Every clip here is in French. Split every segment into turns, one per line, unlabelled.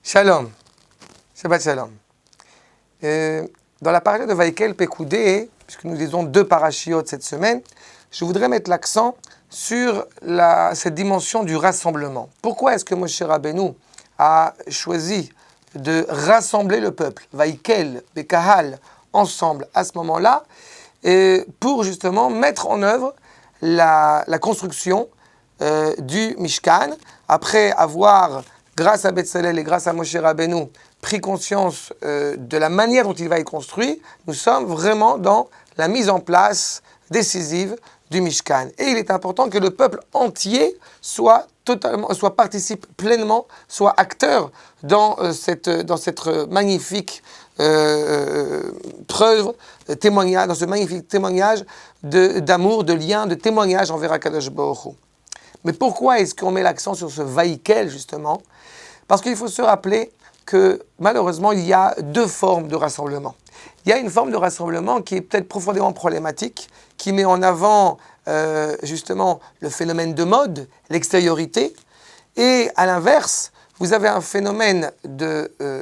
Shalom, Shabbat Shalom. Dans la paracha de Vaïkel Pekoudé, puisque nous lisons 2 parachiotes cette semaine, je voudrais mettre l'accent sur cette dimension du rassemblement. Pourquoi est-ce que Moshe Rabbeinu a choisi de rassembler le peuple, Vaïkel, Bekahal, ensemble à ce moment-là, pour justement mettre en œuvre la construction du Mishkan, après avoir, grâce à Betzalel et grâce à Moshe Rabbeinu, pris conscience de la manière dont il va être construit. Nous sommes vraiment dans la mise en place décisive du Mishkan. Et il est important que le peuple entier participe pleinement, soit acteur dans cette magnifique preuve, témoignage, dans ce magnifique témoignage d'amour, de lien, de témoignage envers Akadosh Baruch Hu. Mais pourquoi est-ce qu'on met l'accent sur ce Vaïkel, justement? Parce qu'il faut se rappeler que, malheureusement, il y a 2 formes de rassemblement. Il y a une forme de rassemblement qui est peut-être profondément problématique, qui met en avant, justement, le phénomène de mode, l'extériorité. Et à l'inverse, vous avez un phénomène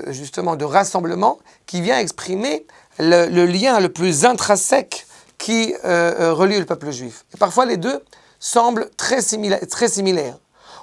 justement, de rassemblement qui vient exprimer le lien le plus intrinsèque qui relie le peuple juif. Et parfois, les deux semblent très similaires.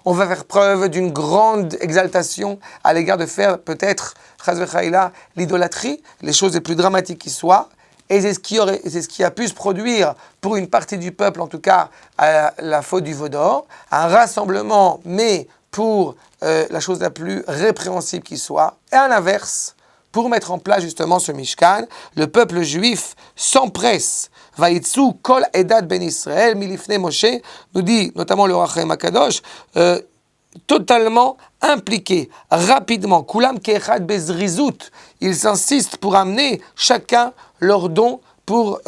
On va faire preuve d'une grande exaltation à l'égard de faire peut-être, chas v'chaïla, l'idolâtrie, les choses les plus dramatiques qui soient. Et c'est ce qui a pu se produire pour une partie du peuple, en tout cas à la faute du veau d'or, un rassemblement, mais pour la chose la plus répréhensible qui soit. Et à l'inverse, pour mettre en place justement ce Mishkan, le peuple juif s'empresse. Vaïtsu kol edat ben Israël milifne Moshe, nous dit notamment le Ohr HaChaim HaKadosh, totalement impliqué, rapidement, kulam ke'echad bezrizut, ils insistent pour amener chacun leur don pour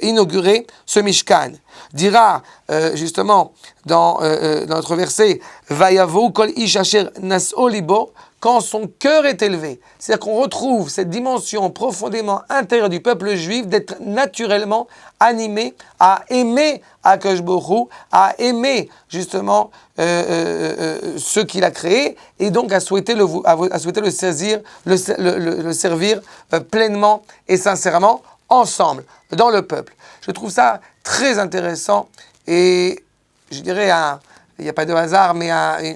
inaugurer ce Mishkan. Dira justement dans notre verset, Vayavo kol ish asher nas'o libo, quand son cœur est élevé. C'est-à-dire qu'on retrouve cette dimension profondément intérieure du peuple juif d'être naturellement animé à aimer Akadosh Baruch Hu, à aimer justement ce qu'il a créé, et donc à souhaiter le servir pleinement et sincèrement ensemble, dans le peuple. Je trouve ça très intéressant et je dirais il n'y a pas de hasard, mais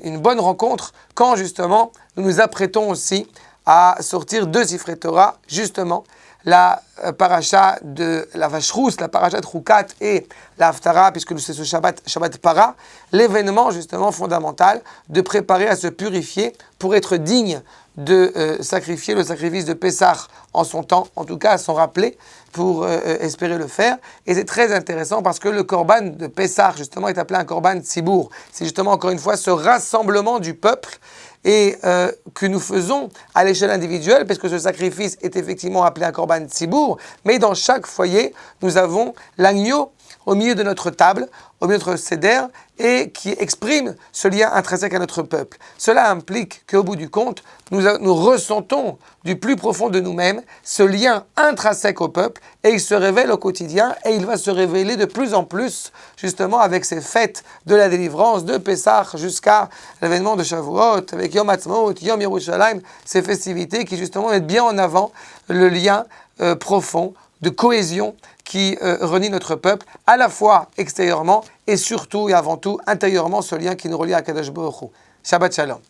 une bonne rencontre quand justement nous nous apprêtons aussi à sortir 2 Sifrei Torah, justement la paracha de la vache rousse, la paracha de Chukat et la Haftara, puisque c'est ce Shabbat Para, l'événement justement fondamental de préparer à se purifier pour être digne de sacrifier le sacrifice de Pessah en son temps, en tout cas à s'en rappeler pour espérer le faire. Et c'est très intéressant parce que le korban de Pessah justement est appelé un korban tzibour. C'est justement encore une fois ce rassemblement du peuple et que nous faisons à l'échelle individuelle, parce que ce sacrifice est effectivement appelé un korban tzibour, mais dans chaque foyer, nous avons l'agneau au milieu de notre table, au milieu de notre seder, et qui exprime ce lien intrinsèque à notre peuple. Cela implique qu'au bout du compte, nous ressentons du plus profond de nous-mêmes ce lien intrinsèque au peuple, et il se révèle au quotidien, et il va se révéler de plus en plus, justement, avec ces fêtes de la délivrance, de Pessah, jusqu'à l'événement de Shavuot, avec Yom Ha'atzmaut, Yom Yerushalayim, ces festivités qui, justement, mettent bien en avant le lien profond de cohésion qui renie notre peuple, à la fois extérieurement et surtout et avant tout intérieurement, ce lien qui nous relie à Akadosh Baruch Hu. Shabbat Shalom.